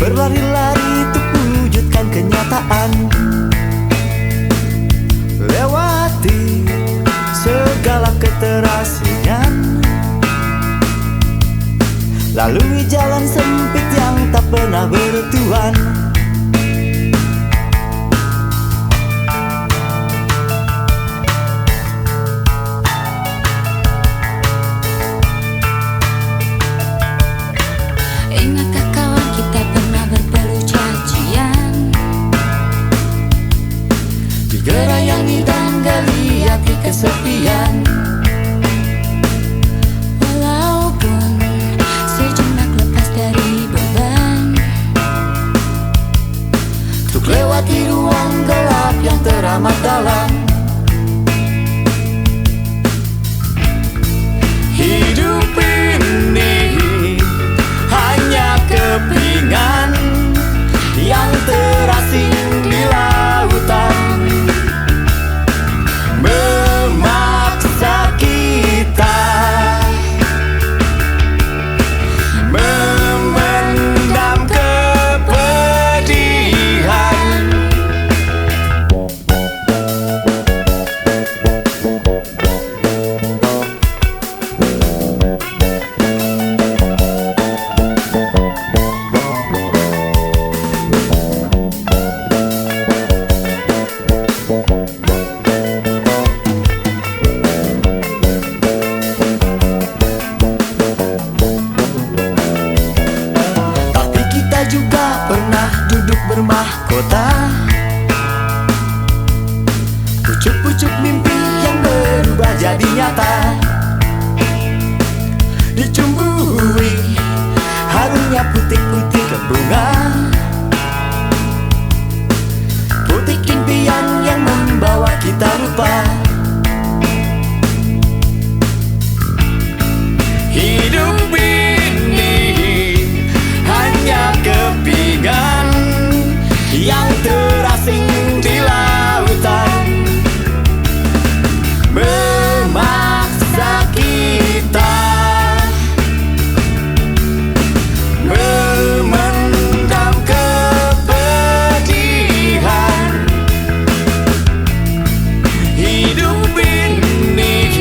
berlari-lari untuk wujudkan kenyataan, lewati segala keterasingan, lalui jalan sempit yang tak pernah bertuan. Ingatkah kawan kita pernah berpeluh cacian Digerayangi dan geliati kesepian, walaupun sejenak lepas dari beban, untuk lewati ruang gelap yang teramat dalam. Hidup ini hanya kepingan yang terasing di lautan, memaksa kita memendam kepedihan. Tapi kita juga pernah duduk bermahkota, pucuk-pucuk mimpi yang berubah jadi nyata, dicumbui harumnya putik-putik bunga, putik impian yang membawa kita lupa. Hidup ini hanya kepingan yang terasing di lautan, memaksa kita memendam kepedihan. Hidup ini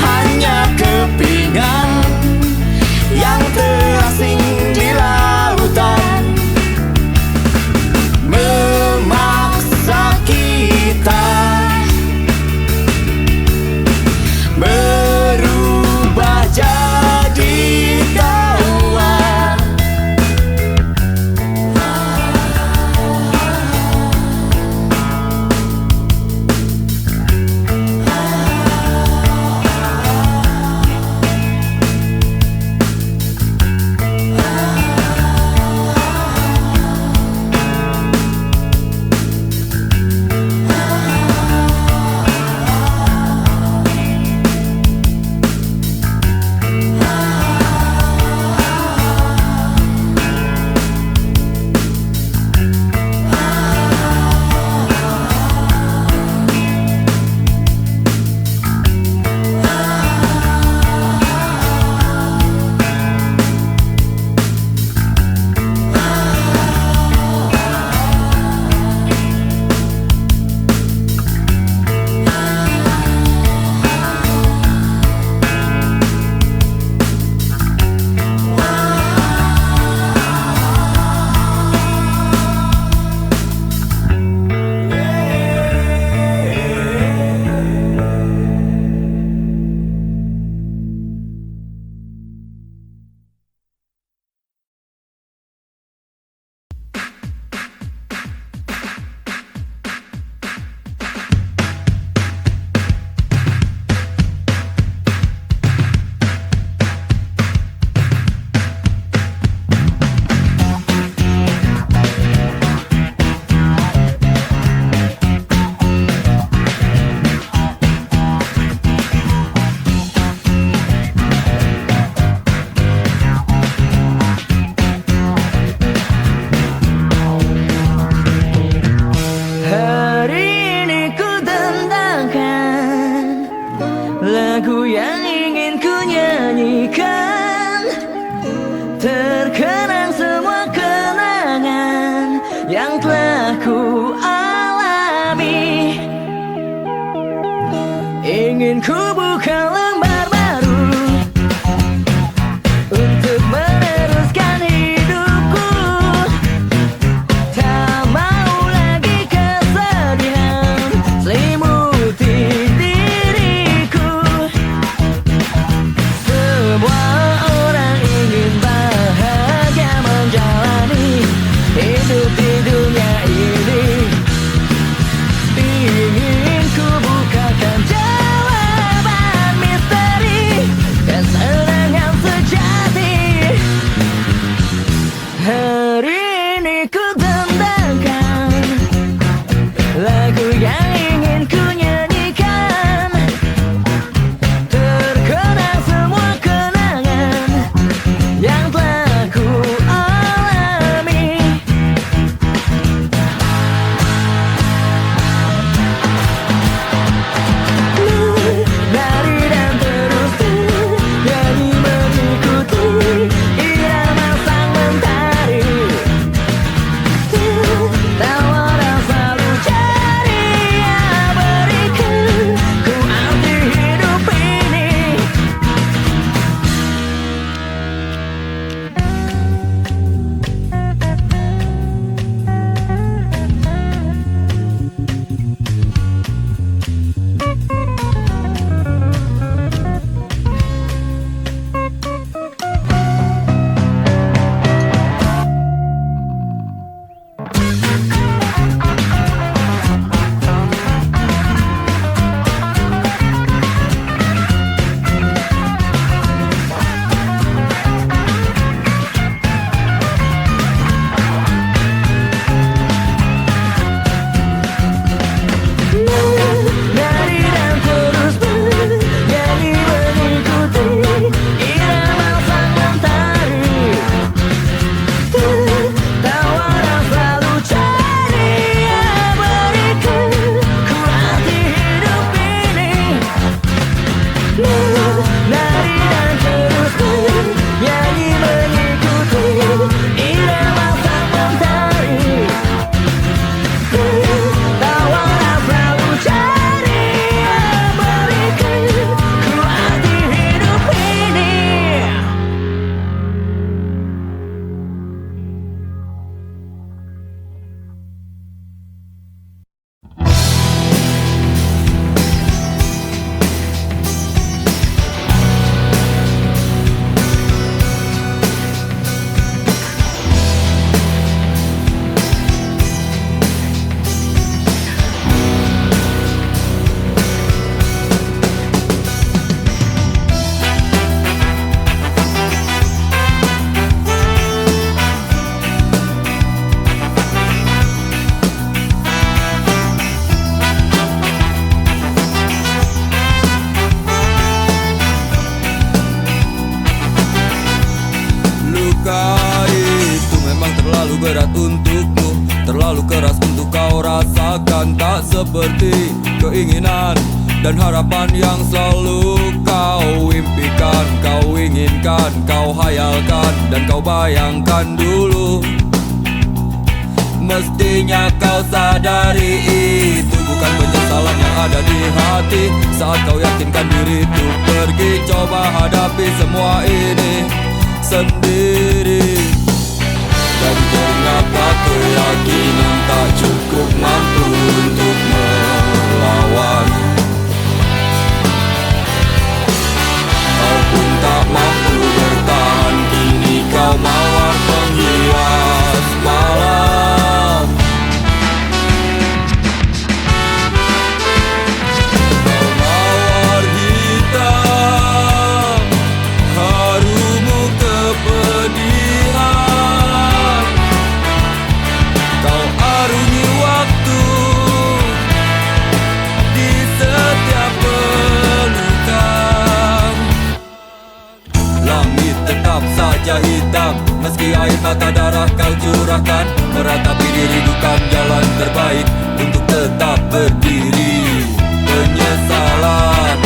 hanya kepingan yang terasing di lautan, memaksa kita berubah jadi tawa. lagu yang ingin ku nyanyikan, terkenang semua yang telah ku alami. Ingin ku buka lembar baru untuk meneruskan hidupku. Tak mau lagi kesedihan selimuti diriku. Semua orang ingin bahagia menjalani hidup di dunia ini. Ingin ku bukakan jawaban misteri kesenangan sejati. Hari ini ku tentangkan lagu yang ingin ku nyanyikan. Terkenang semua kenangan yang telah ku alami. Lari dan terus bernyanyi mengikuti irama sang mentari. Tawa dan selalu ceria berikan ku arti hidup ini. Lari dan terus bernyanyi mengikuti irama sang mentari. Tawa dan selalu ceria berikan ku arti hidup ini. Lari dan terus bernyanyi mengikuti irama sang mentari. Tawa dan selalu ceria berikan ku arti hidup ini. Luka itu memang terlalu berat untukmu, terlalu keras untuk kau rasakan. Tak seperti keinginan dan harapan yang selalu kau impikan, kau inginkan, kau hayalkan, dan kau bayangkan dulu. Mestinya kau sadari itu bukan penyesalan yang ada di hati. Saat kau yakinkan diri untuk pergi, coba hadapi semua ini sendiri. Dan ternyata keyakinan tak cukup mampu untuk melawan. Kau pun tak mampu bertahan, kini kau mawar penghias malam. Kau mawar hitam, harumu kepedihan. Kau arungi waktu di setiap pelukan. Langit tetap saja hitam, meski air mata darah kau curahkan. Meratapi diri bukan jalan terbaik untuk tetap berdiri. Penyesalan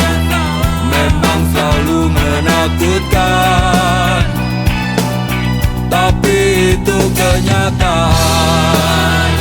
memang selalu menakutkan, tapi itu kenyataan.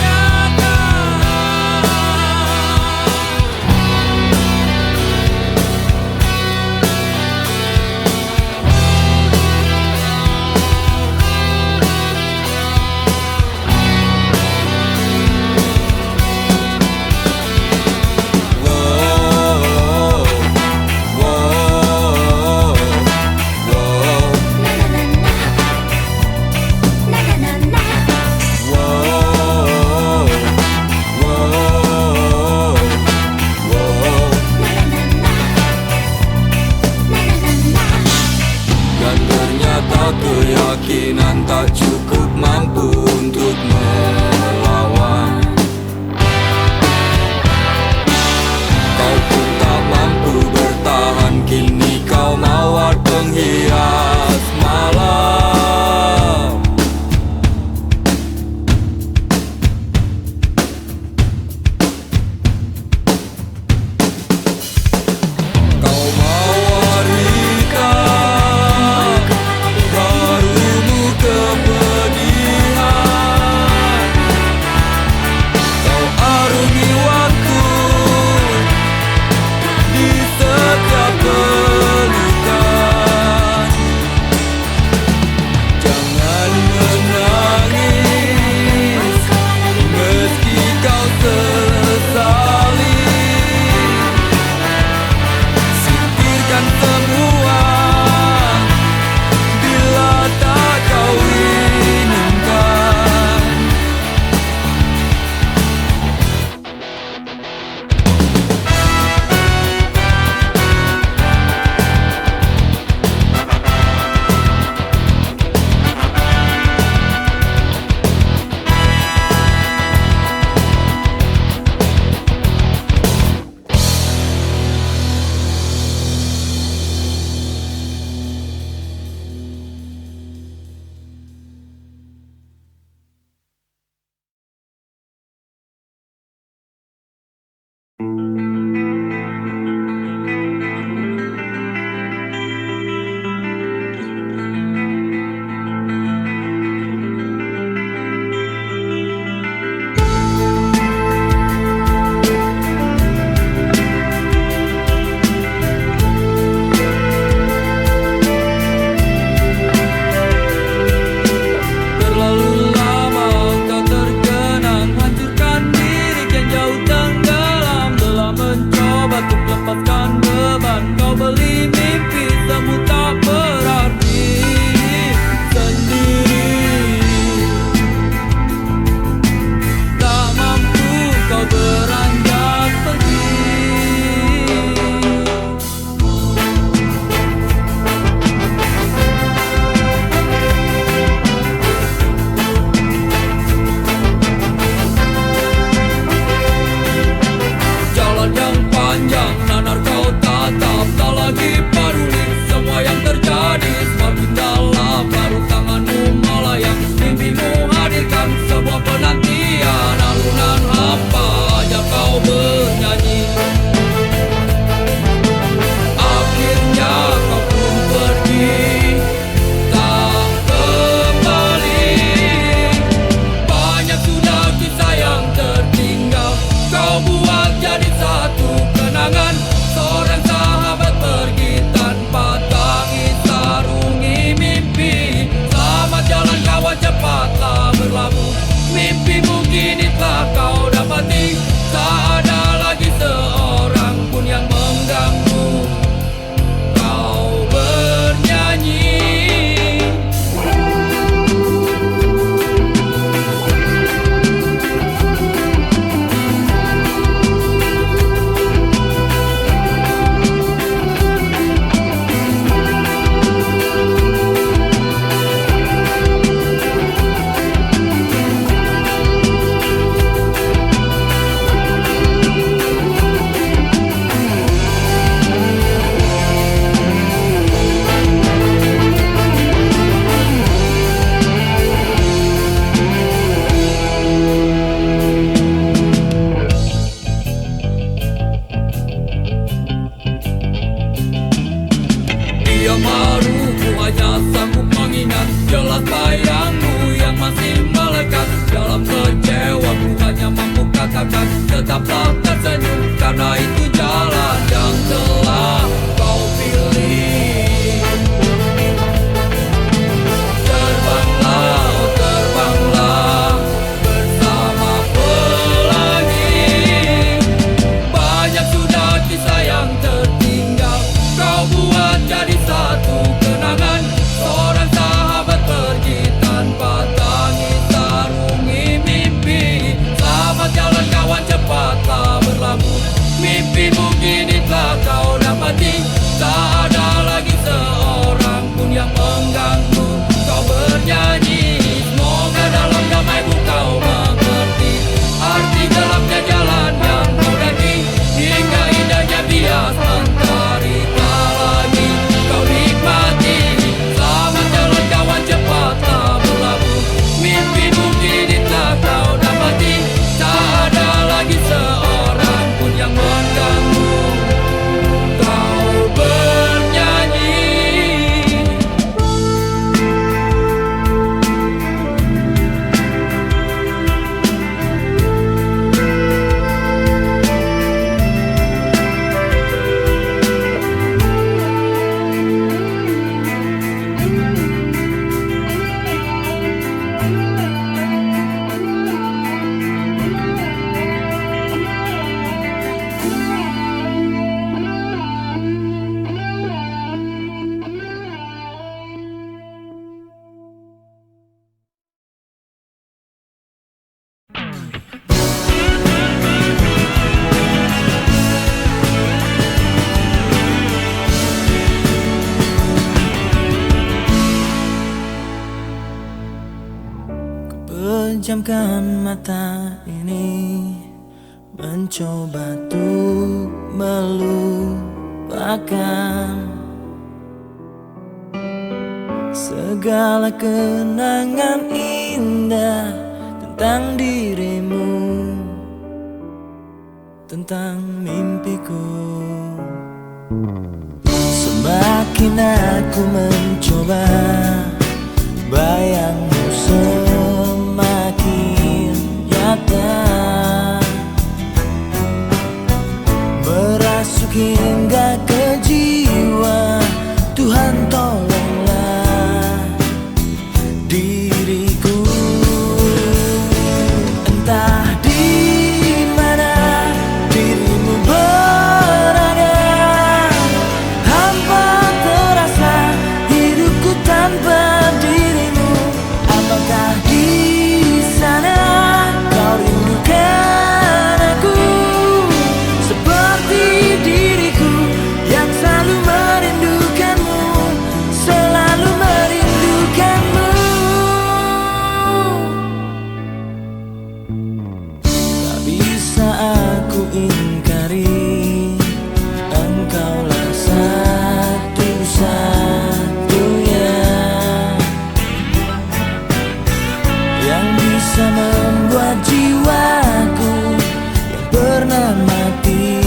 keyakinan tak cukup mampu untuk melawan. Kau pun tak mampu bertahan, kini kau mawar penghias malam. Kau mawar hitam, harumu kepedihan. Kau arungi waktu di setiap pelukan. Jangan menangis meski kau sesali. Singkirkan semua bila tak kau inginkan. Terlalu lama kau terkenang, hancurkan diri yang jauh tenggelam. Telah mencoba untuk lepaskan beban, kau beli mimpi semu tak berarti. Sendiri tak mampu kau beranjak pergi. Jalan yang panjang, nanar kau tatap, tak lagi peduli semua yang terjadi. Semakin dalam larut tanganmu melayang, mimpimu hadirkan sebuah penantian. Alunan hampa ajak kau bernyanyi. Akhirnya kau pun pergi, tak kembali. Banyak sudah kisah yang tertinggal, kau buat jadi satu kenangan. Seorang sahabat pergi tanpa tangis, sarungi mimpi. Selamat jalan kawan, cepatlah berlabuh. Mimpimu kini telah kau dapati. Tak ada lagi seorang pun yang mengganggu kau bernyanyi. Dia maruku hanya sanggup mengingat jelas bayangmu yang masih melekat. Dalam kecewa ku hanya mampu katakan tetaplah tersenyum, karena itu jalan yang telah kau pilih. Terbanglah, oh terbanglah bersama pelangi. Banyak sudah kisah yang tertinggal, kau buat jadi satu kenangan. Seorang sahabat pergi tanpa tangis, sarungi mimpi. Selamat jalan kawan, cepatlah berlabuh. Mimpimu Pejamkan mata ini, mencoba tuh melupakan segala kenangan indah tentang dirimu, tentang mimpiku. Semakin aku mencoba, bayangmu semakin nyata, merasuk hingga ke jiwa. Tuhan tolonglah diriku. Entah di mana dirimu berada, hampa terasa hidupku tanpa dirimu. Apakah di sana kau rindukan aku seperti diriku yang selalu merindukanmu, selalu merindukanmu. Tak bisa aku ingkari, engkaulah satu-satunya yang bisa membuat jiwaku yang pernah mati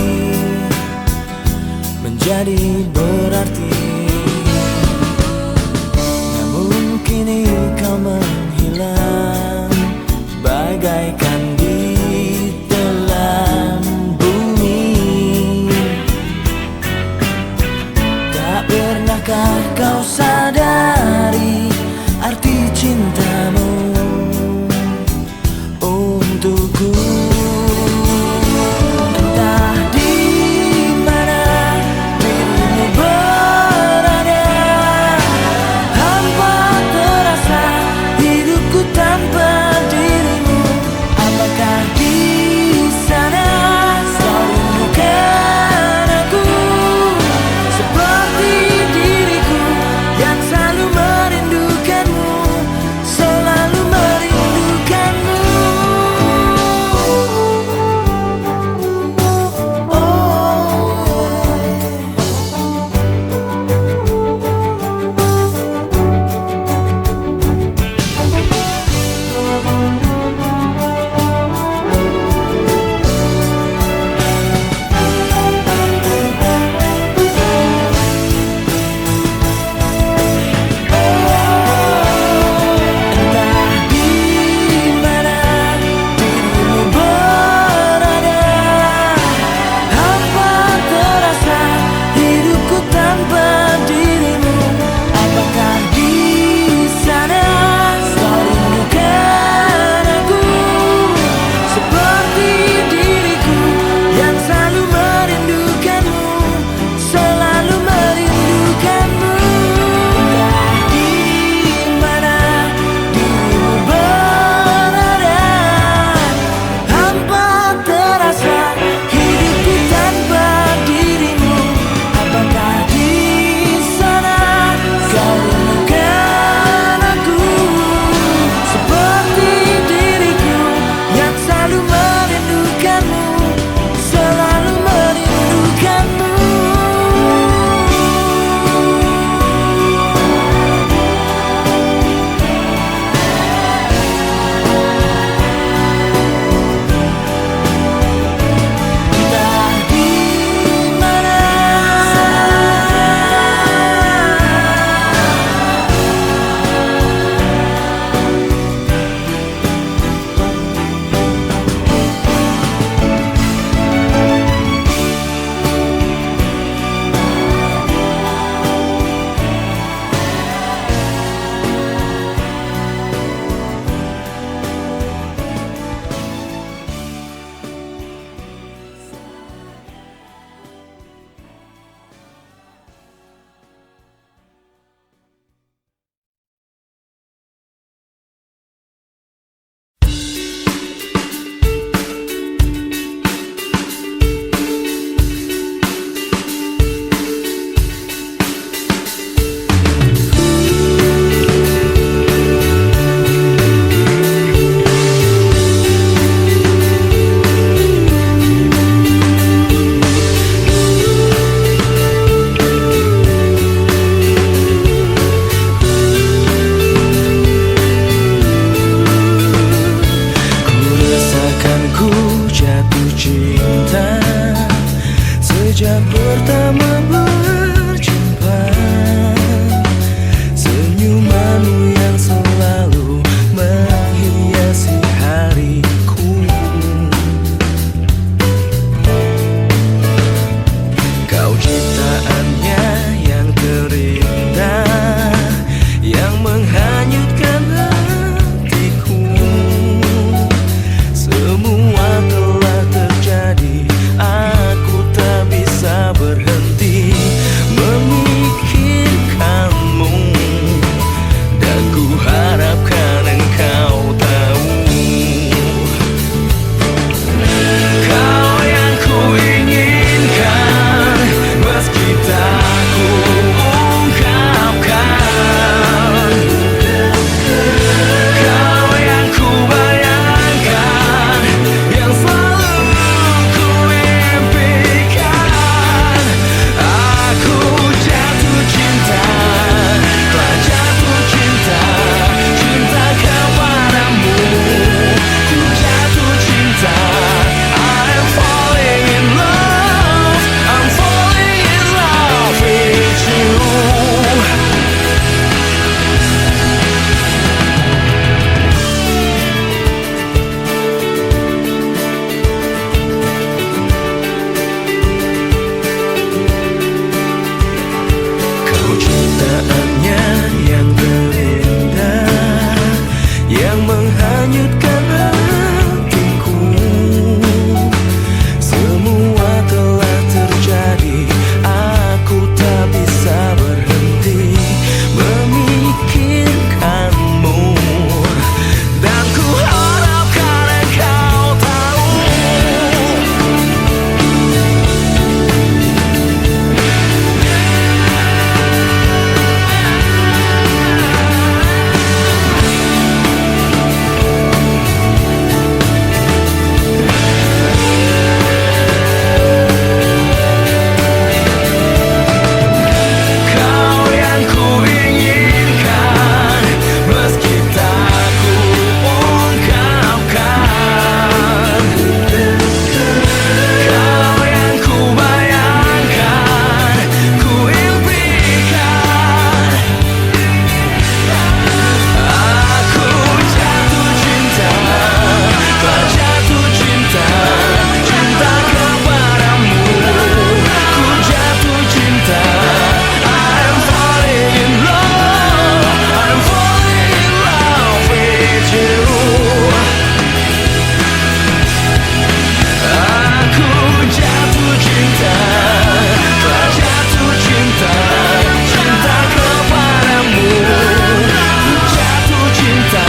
menjadi berarti. Namun kini kau menghilang bagaikan di telan bumi. Tak pernahkah kau sadari arti cintamu untukku? Entah di mana dirimu berada, yang menghanyutkan hatiku. Semua telah terjadi, aku tak bisa berhenti memikirkanmu. Dan ku harap karena kau tahu, kau yang ku inginkan, meski tak ku ungkapkan. Kau yang ku bayangkan, ku impikan. Aku jatuh cinta, telah jatuh cinta, cinta kepadamu. Ku jatuh cinta, I'm falling in love, I'm falling in love with you. Aku jatuh cinta, telah jatuh cinta, cinta kepadamu. Ku jatuh cinta,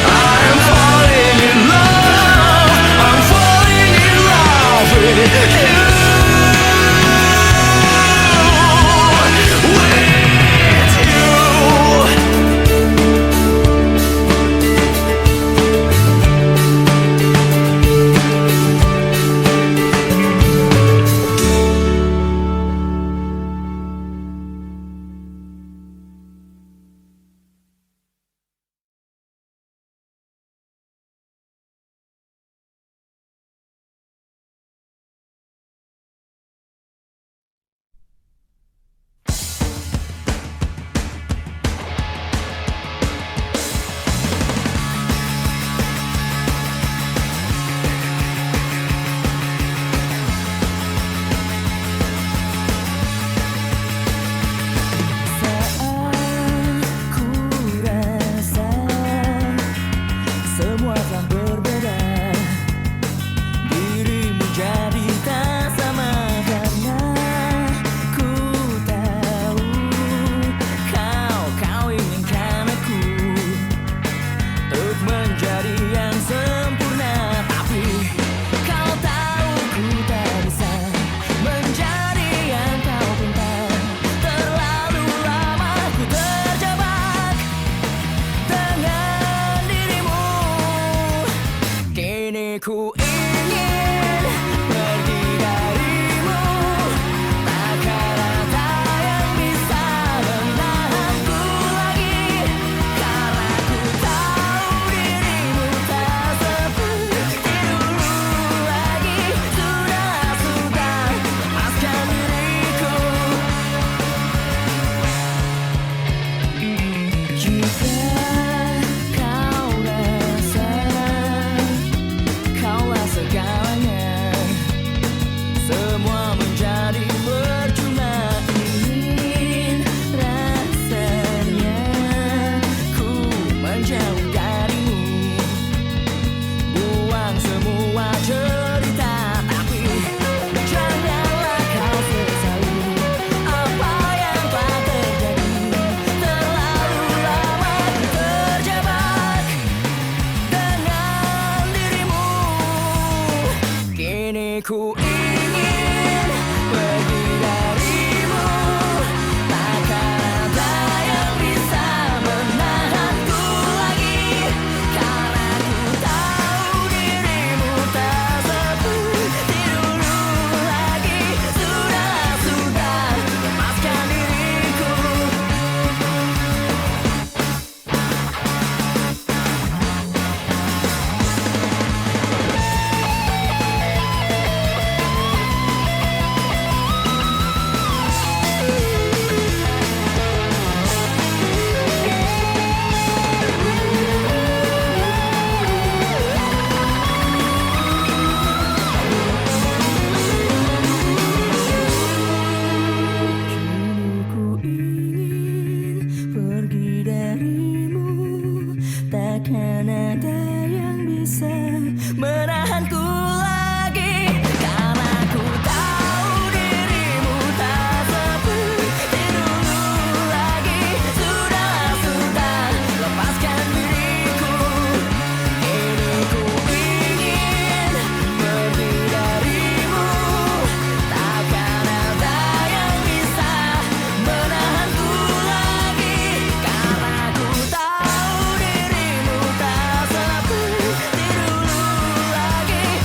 I'm falling in love, I'm falling in love with you. Semua telah berbeda, dirimu jadi tak sama karena ku tahu kau inginkan aku untuk menjadi yang sempurna. Tapi kau tahu ku tak bisa menjadi yang kau pinta. Terlalu lama ku terjebak dengan dirimu. Kini ku ingin pergi darimu, takkan ada yang bisa menahanku lagi. Karena ku tahu dirimu tak seperti dulu lagi. Sudah, lepaskan diriku. Jika kau rasa kau takkan ada yang bisa menahanku lagi. Karena ku tahu dirimu tak seperti dulu lagi. Sudah, lepaskan diriku. Kini ku ingin pergi darimu. Takkan ada yang bisa menahanku lagi. Karena ku tahu dirimu tak seperti dulu lagi.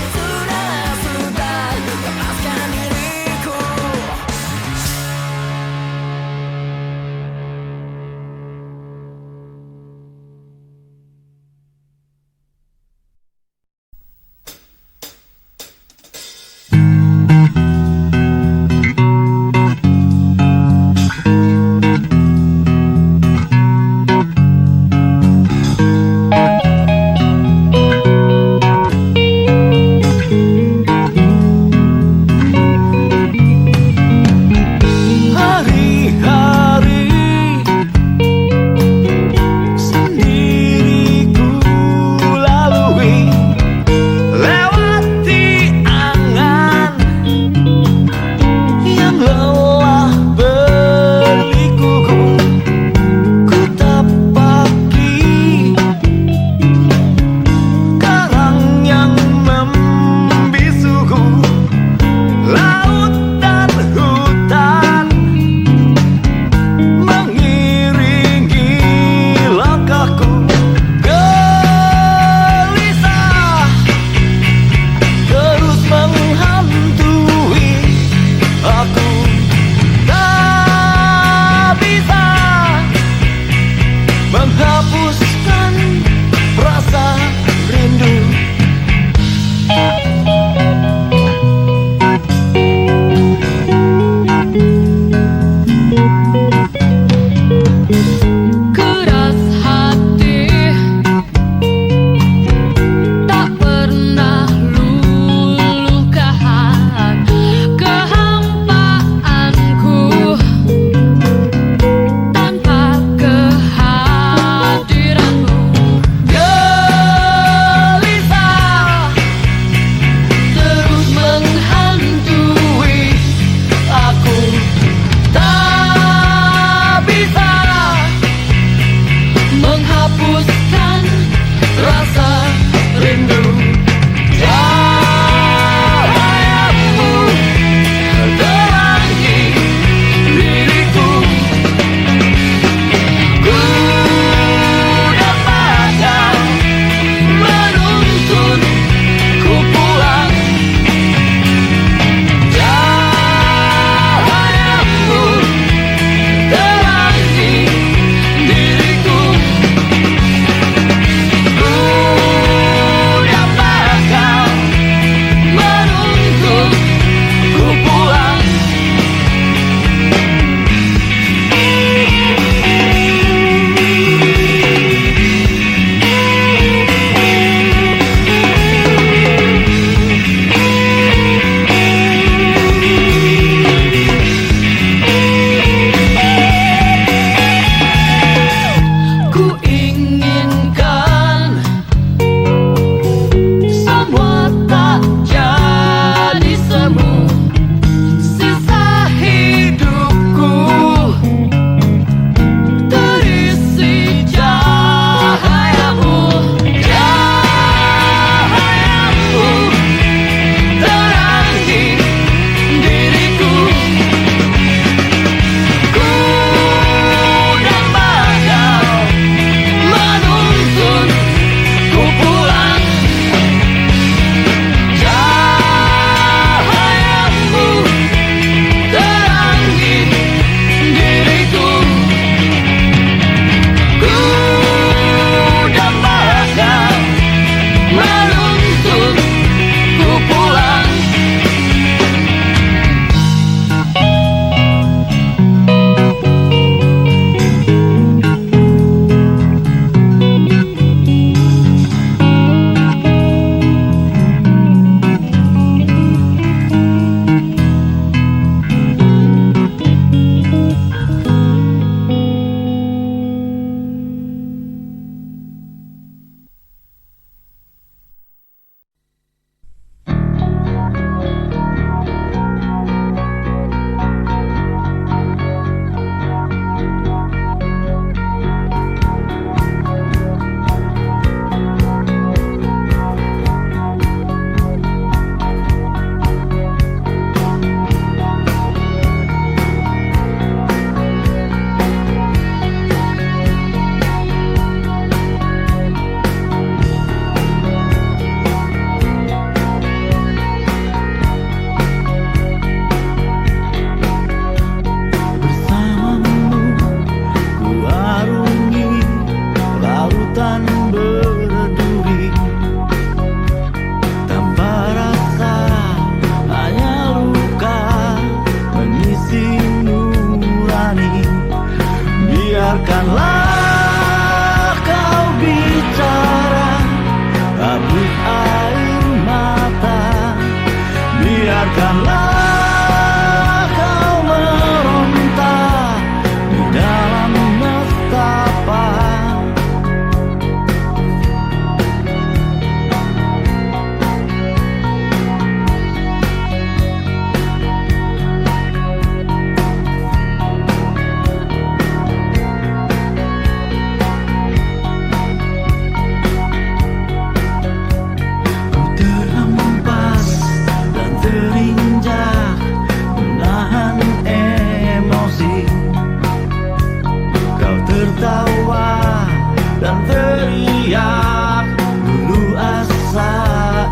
teriak dulu asa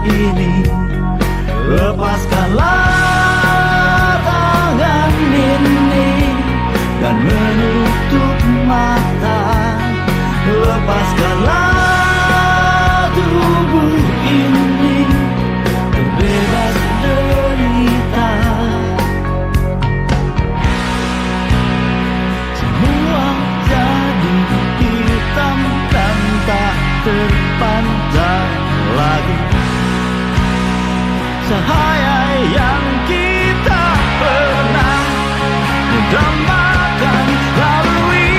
ini. Lepaskanlah tangan ini dan menutup mata. Lepaskanlah tubuh ini terbebas derita. Semua jadi hitam dan tak terpandang lagi. Cahaya yang kita pernah dambakan lalui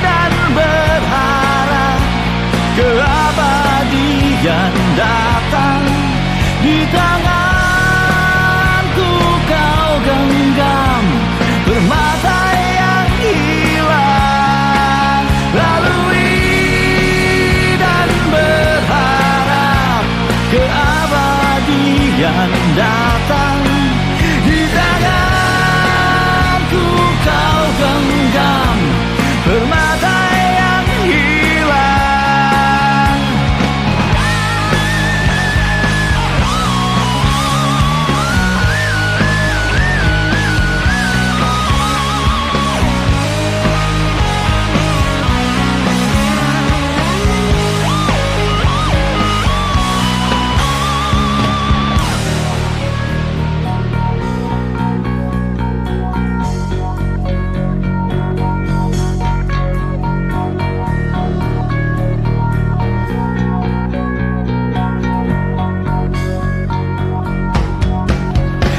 dan berharap keabadian datang. Di tanganku kau genggam permata yang hilang, lalui dan berharap keabadian datang. Di tanganku kau genggam permata yang hilang.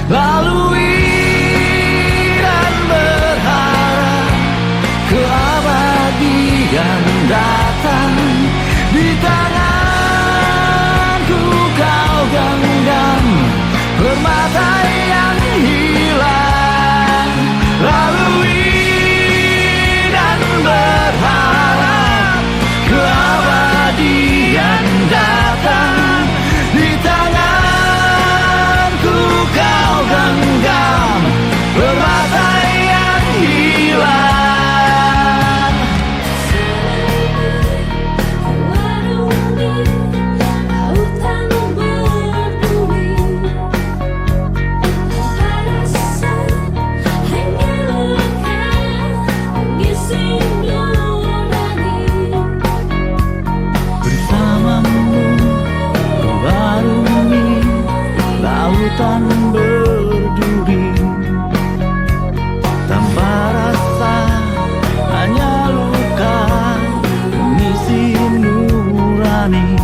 Lalui dan berharap keabadian datang. Di tanganku kau genggam permata yang hilang, lalui dan berharap keabadian datang. Di tanganku kau genggam permata yang hilang. Warungi lautan berduri, tanpa rasa hanya luka mengisi nurani. Bersamamu mewarungi lautan berduri, tanpa rasa hanya luka mengisi nurani.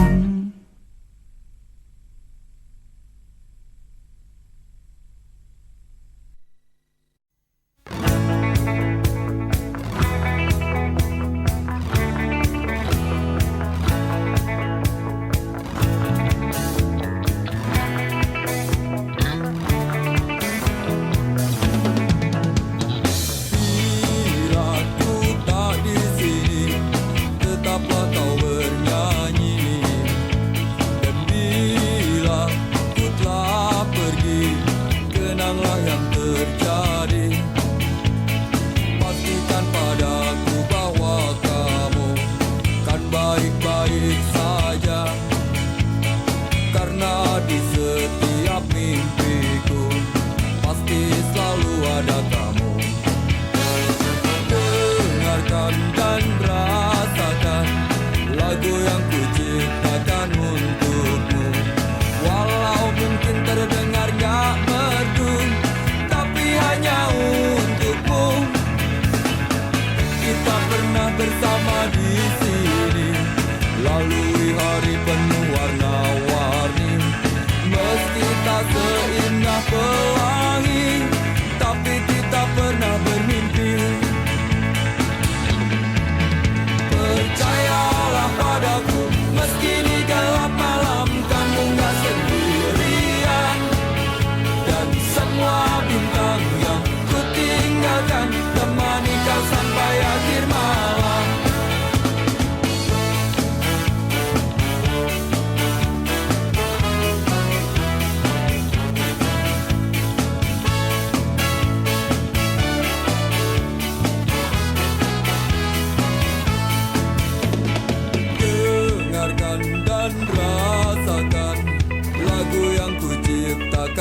Percayalah padaku.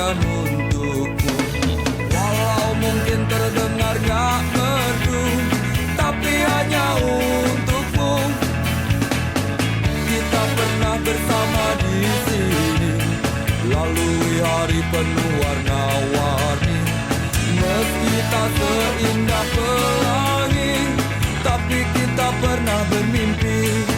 berikan untukmu. Walau mungkin terdengar gak merdu, tapi hanya untukmu. Kita pernah bersama di sini, lalui hari penuh warna-warni. Meski tak seindah pelangi, tapi kita pernah bermimpi.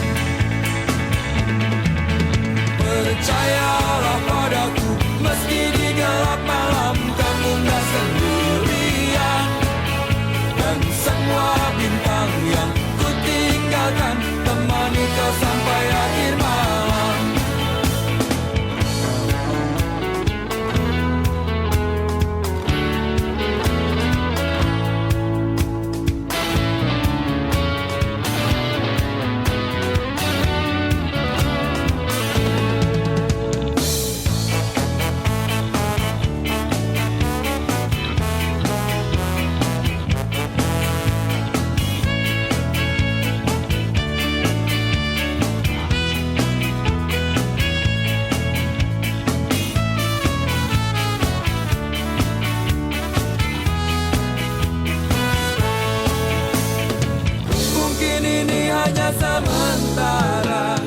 Percayalah padaku, meski di gelap malam kamu gak sendirian. Dan semua bintang yang ku tinggalkan temani kau sampai akhir malam. Mungkin ini hanya sementara,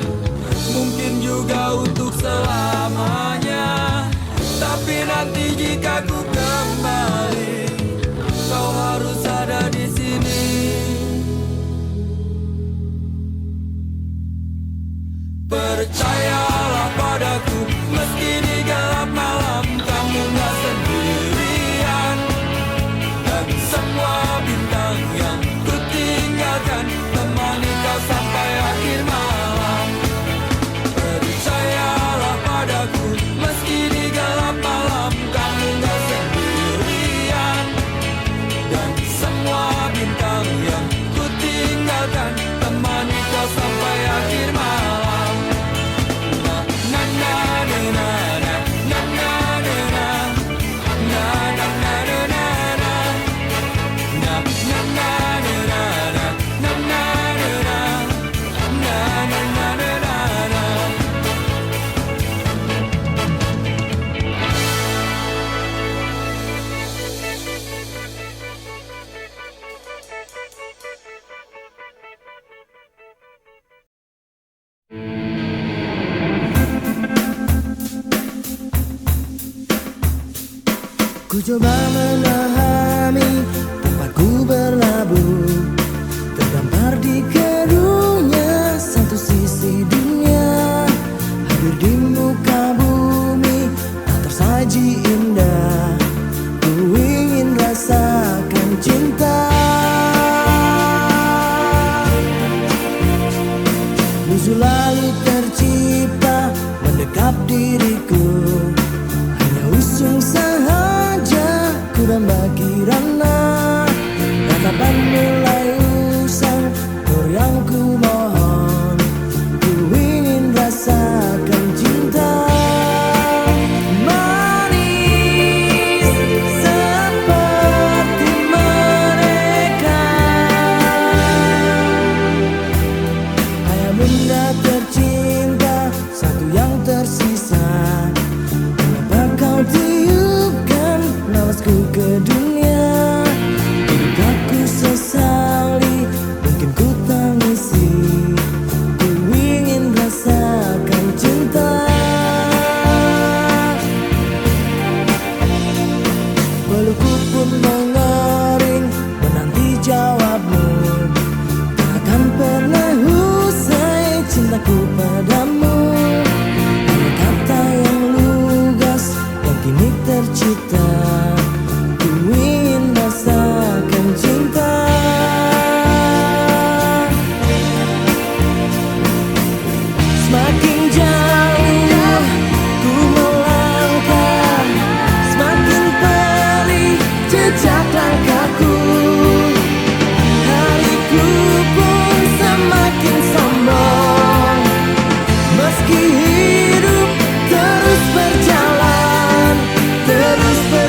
mungkin juga untuk selamanya. Tapi nanti jika ku kembali, kau harus ada di sini. Percayalah padaku, meski di gelap malam kamu gak sendirian. Dan semua bintang yang ku tinggalkan temani kau sampai akhir malam. Percayalah padaku, meski di gelap malam kamu gak sendirian. Dan semua bintang yang ku tinggalkan temani kau sampai akhir malam. Na na na na na na na na na na na na na na na. Na na na na na na na na na na na na. Ku coba memahami tempatku berlabuh, terdampar di keruhnya satu sisi dunia. Hadir di muka bumi tak tersaji indah, ku ingin rasakan cinta. Musuh lalu tercipta mendekap diriku, hanya usung saja ku dan bagi rana. Tatapan mulai usang, nur yang ku mohon, ku ingin rasakan cinta. Manis seperti mereka, ayah bunda tercinta, satu yang tersisa. Kenapa kau tiupkan nafasku ke dunia? Tidakkah ku sesali, mungkin ku tangisi, ku ingin rasakan cinta. Pelukku pun mengering menanti jawabmu, takkan pernah usai cintaku padamu. Hanya kata yang lugas yang kini tercipta, ku ingin rasakan cinta. Semakin jauh ku melangkah, semakin perih jejak langkahku. Hariku pun semakin sombong, meski hidup terus berjalan, terus berjalan.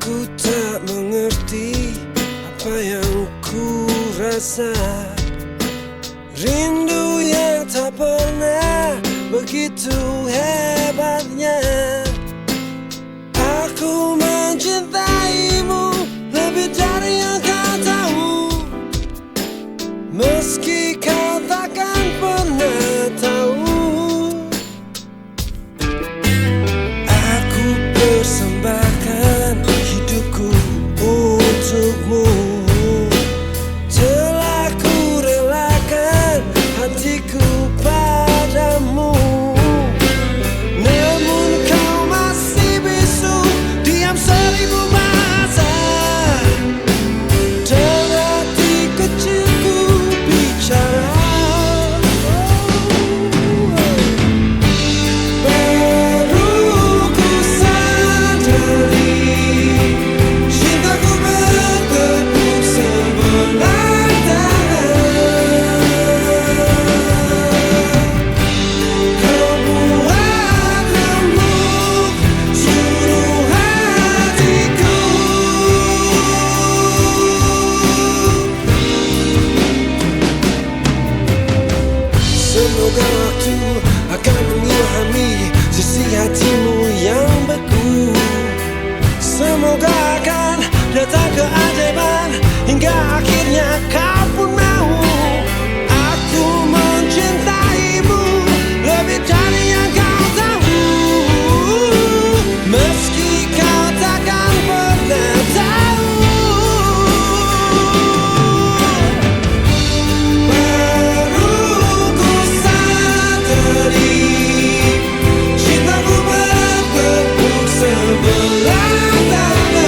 Aku tak mengerti apa yang ku rasa. Rindu yang tak pernah begitu hebatnya. Aku mencintaimu lebih dari yang kau tahu, meski kau takkan pernah tahu. Aku persembahkan hidupku untukmu. Telah ku relakan hatiku padamu. Namun kau masih bisu, diam 1000 bahasa. Dan hati kecilku bicara. Baru ku sadari cintaku bertepuk sebelah tangan. Kau buat remuk seluruh hatiku. Semoga waktu akan mengilhami sisi hatimu yang beku. Semoga akan datang keajaiban hingga akhirnya kau pun mau. Aku mencintaimu lebih dari yang kau tahu, meski kau takkan pernah tahu. Baru ku sadari cintaku bertepuk sebelah tangan.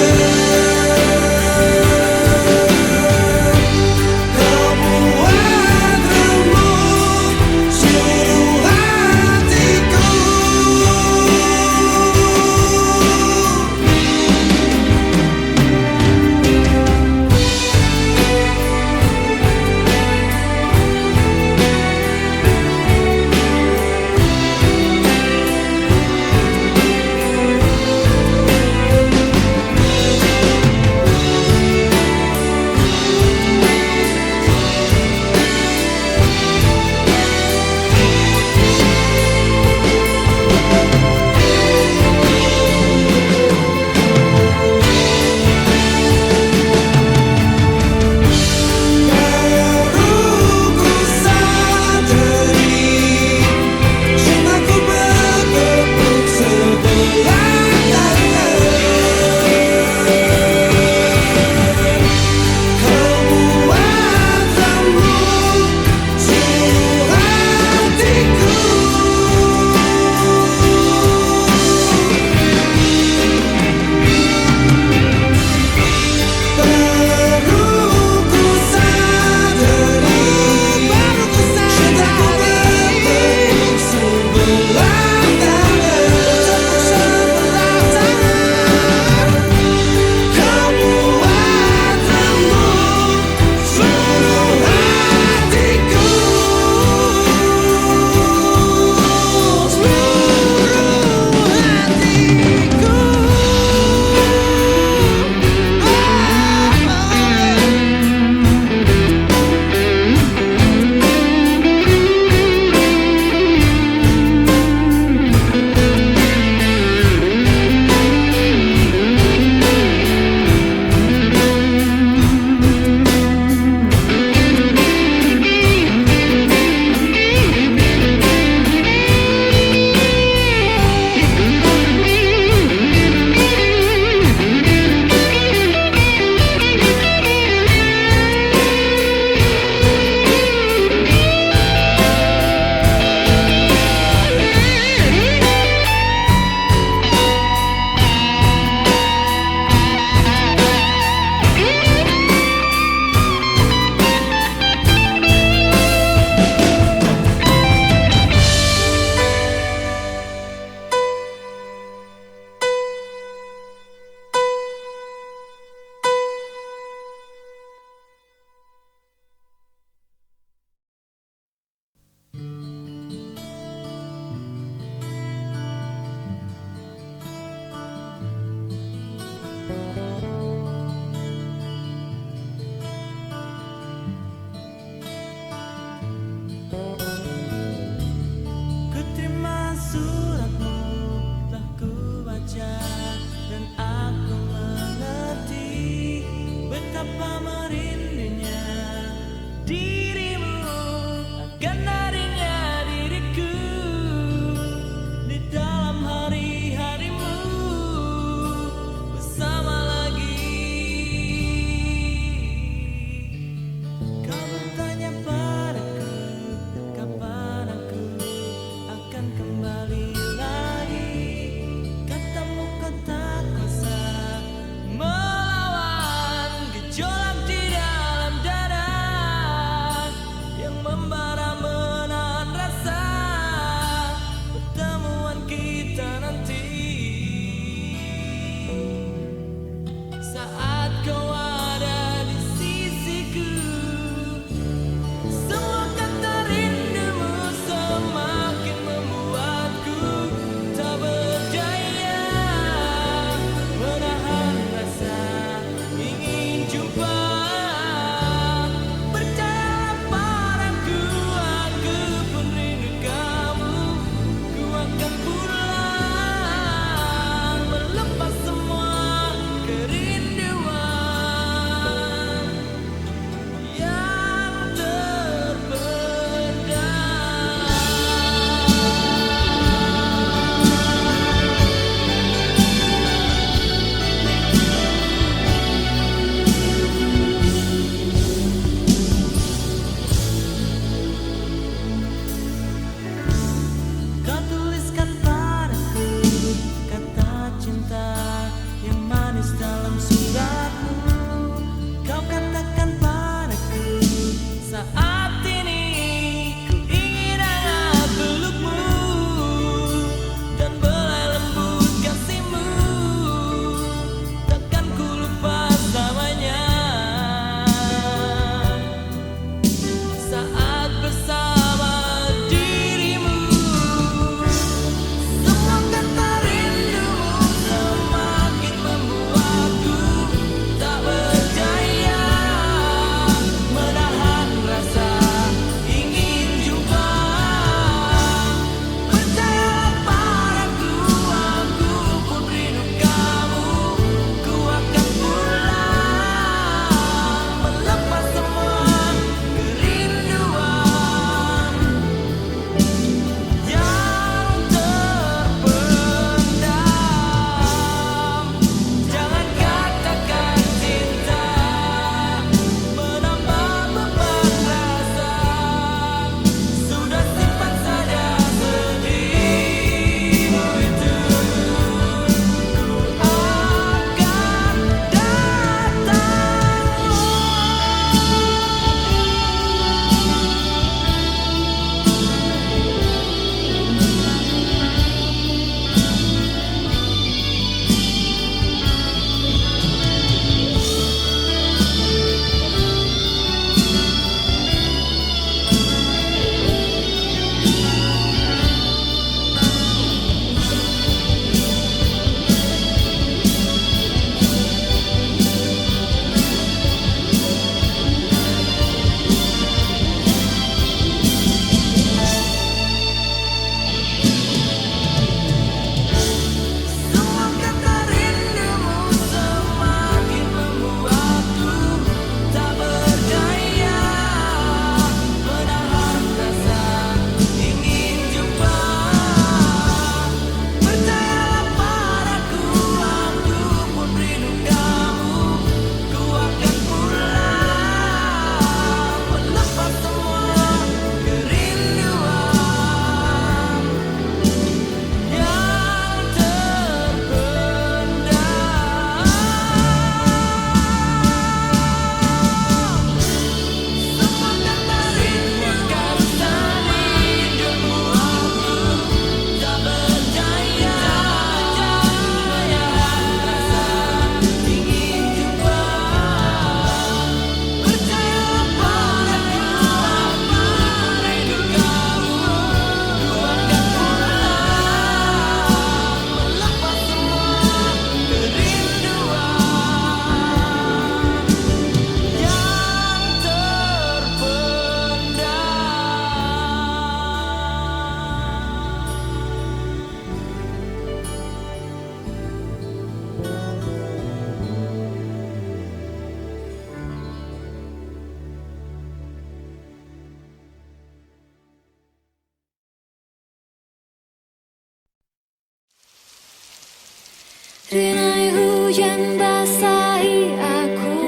Rinai hujan basahi aku,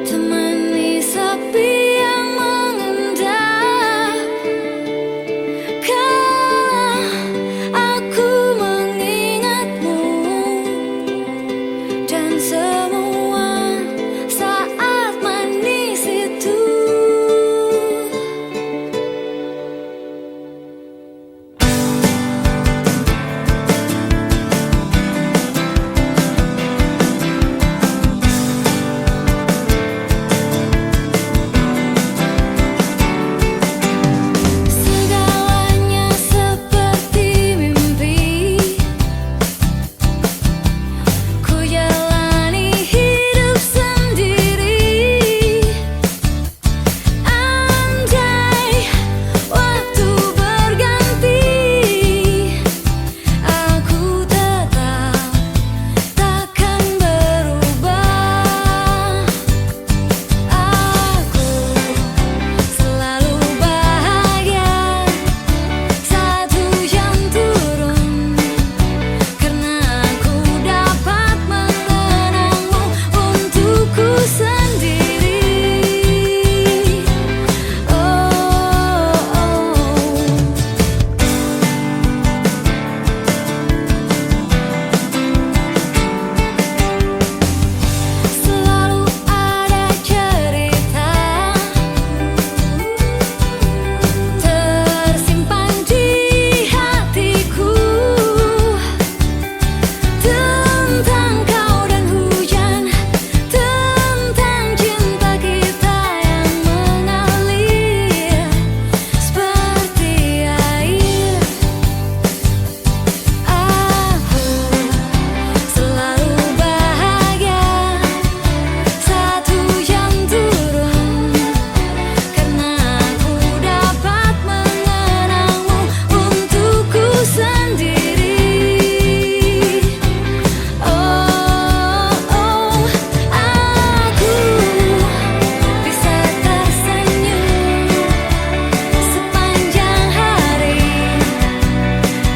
temani sepi yang mengendap. Kala aku mengingatmu dan semua saat manis itu. Segalanya seperti mimpi, ku jalani hidup sendiri. Andai waktu berganti, aku tetap takkan berubah. Aku selalu bahagia saat hujan turun, karena aku dapat mengenangmu untukku sendiri. Selalu ada cerita tersimpan di hatiku tentang kau dan hujan, tentang cinta kita yang mengalir seperti air. Aku selalu bahagia saat hujan turun, karena aku dapat mengenangmu untukku sendiri. Aku bisa tersenyum sepanjang hari,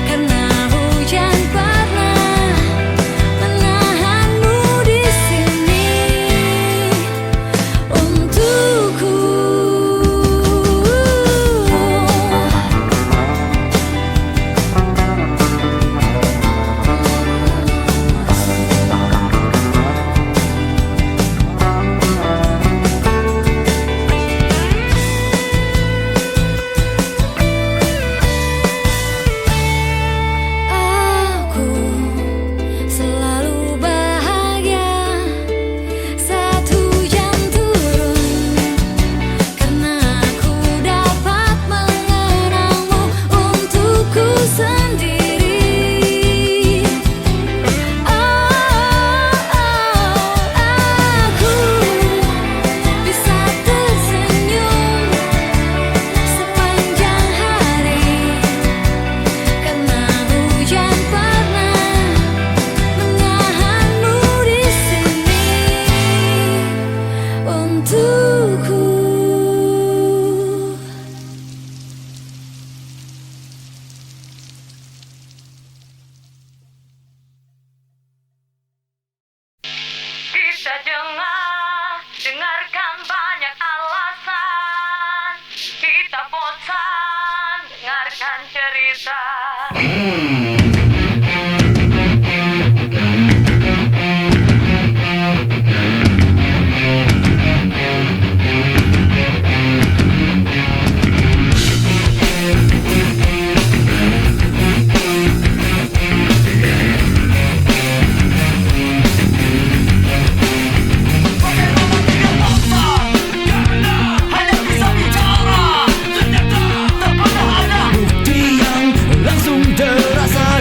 karena hujan pernah menahanmu di sini untukku. Aku selalu bahagia saat hujan turun, karena aku dapat mengenangmu untukku sendiri. Aku bisa tersenyum sepanjang hari, karena hujan pernah menahanmu di sini untukku. Kita dengarkan banyak alasan, kita bosan dengarkan cerita. Bukti yang langsung terasa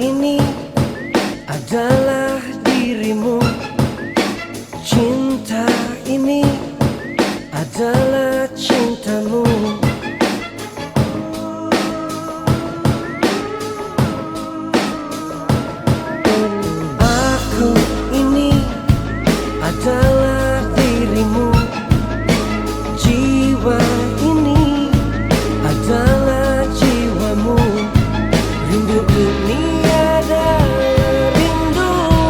ini adalah dirimu. Cinta ini adalah cintamu. Aku ini adalah dirimu. Jiwa ini adalah jiwamu. Rindu ini adalah rindumu.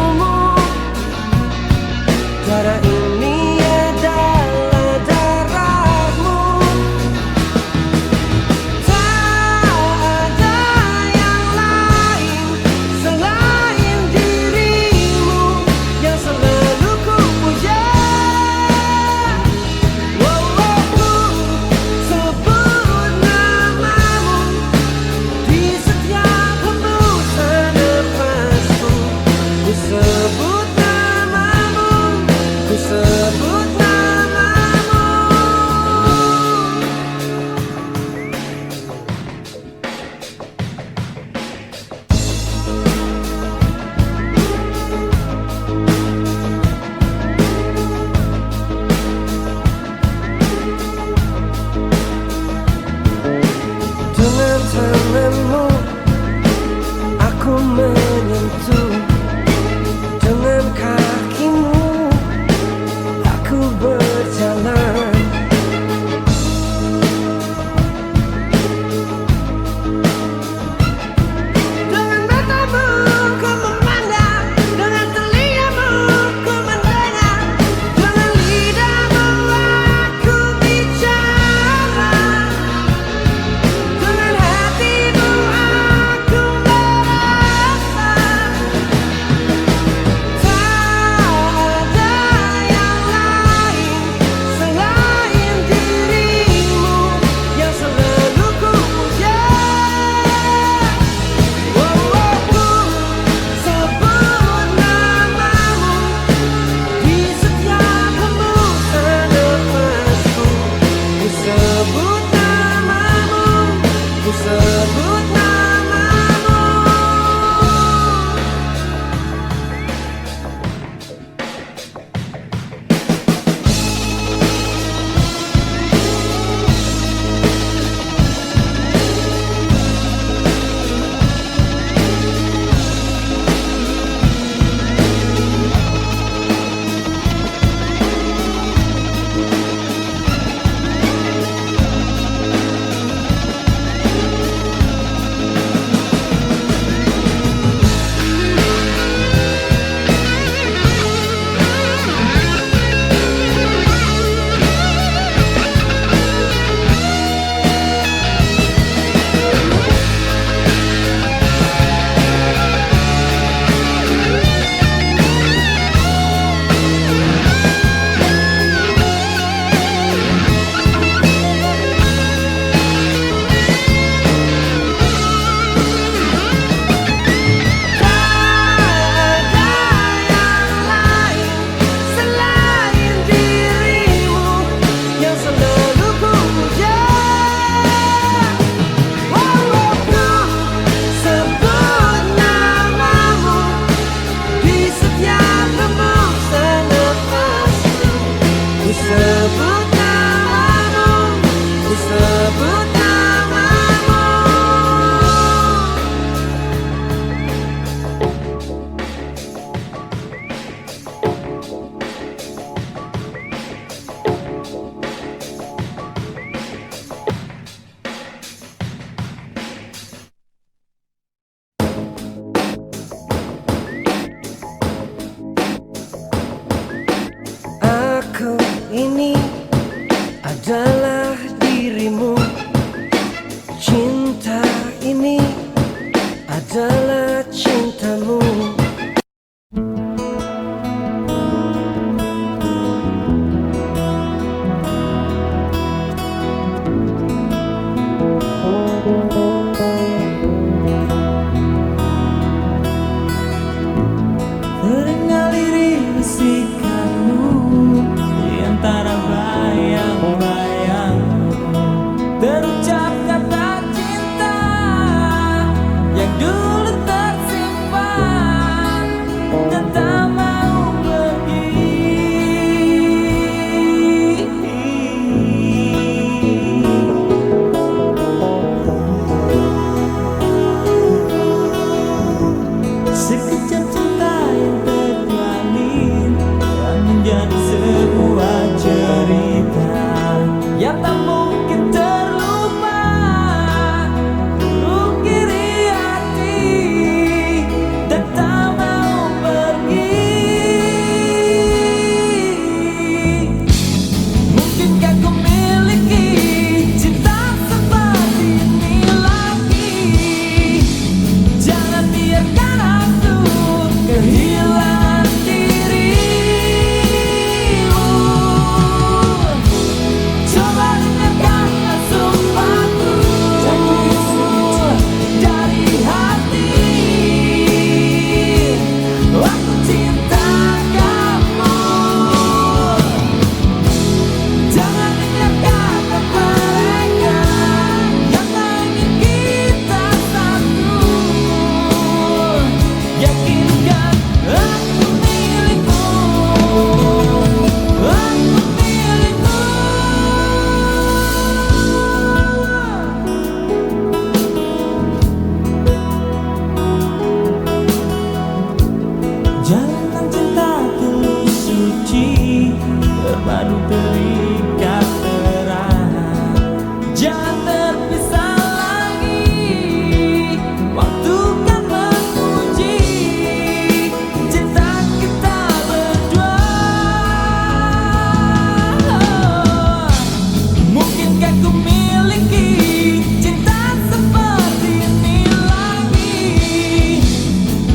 ku miliki cinta seperti ini lagi.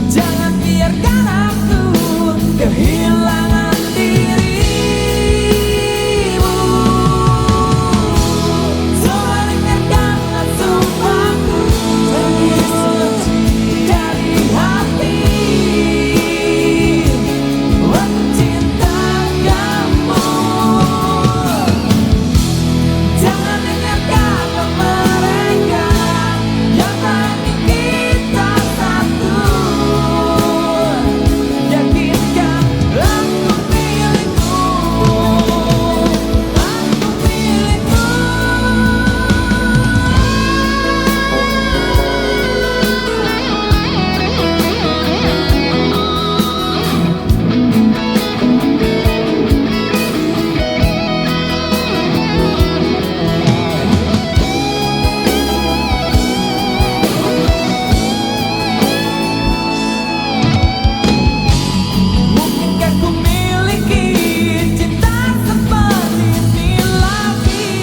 Jangan biarkan aku kehilangan dirimu. Coba dengarkanlah sumpahku dari hati. Aku cinta kamu. Jangan dengarkanlah mereka yang tak ingin kita satu. Yakinkan aku milikmu, aku milikmu. Mungkinkah ku miliki cinta seperti ini lagi.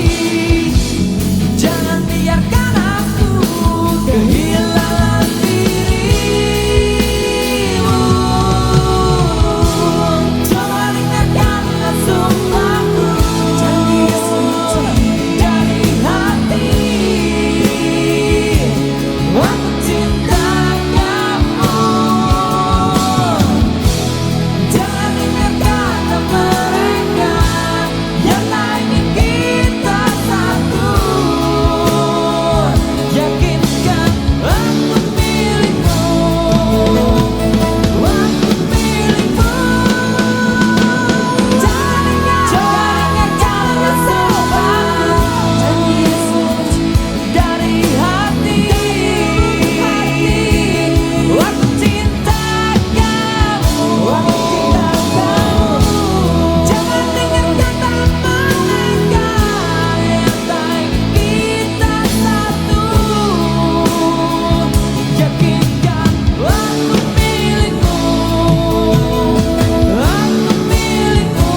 Jangan biarkan aku kehilangan dirimu. Coba dengarkanlah sumpahku dari hati. Aku cinta kamu. Jangan dengarkanlah mereka yang tak ingin kita satu. Yakinkan aku milikmu, aku milikmu. Jangan dengarkanlah sumpahku dari hati. Aku cinta kamu, aku cinta kamu. Jangan dengarkan mereka yang tak ingin kita satu. Yakinkan aku milikmu, aku milikmu.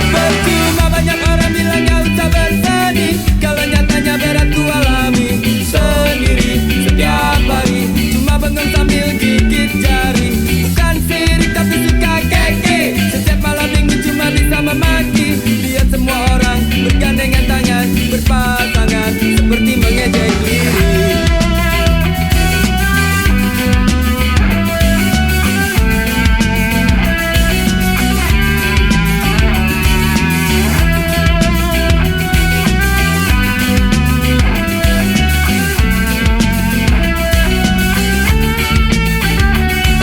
Percuma banyak orang bilang gak usah bersedih, kalau nyatanya berat ku alami sendiri setiap hari. Cuma bengong sambil gigit jari, bukan sirik tapi suka keke. Setiap malam minggu cuma bisa memaki. Lihat semua orang bergandengan tangan, berpasangan, seperti mengejek diri.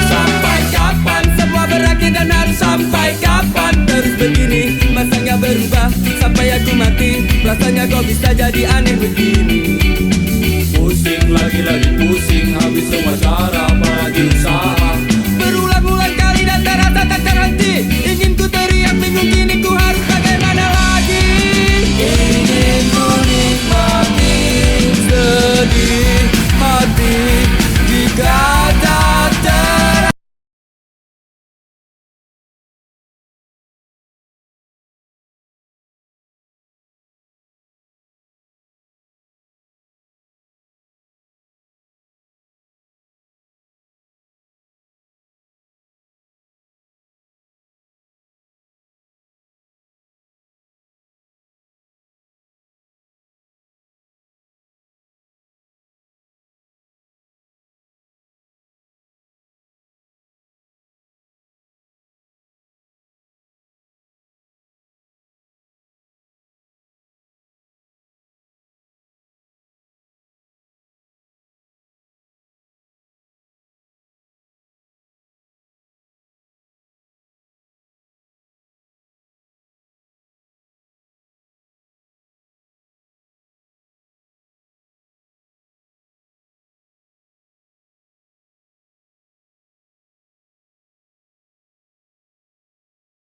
Sampai kapan semua berakhir dan harus sampai kapan terus begini? Masa nggak berubah sampai aku mati? Rasanya kok bisa jadi aneh begini.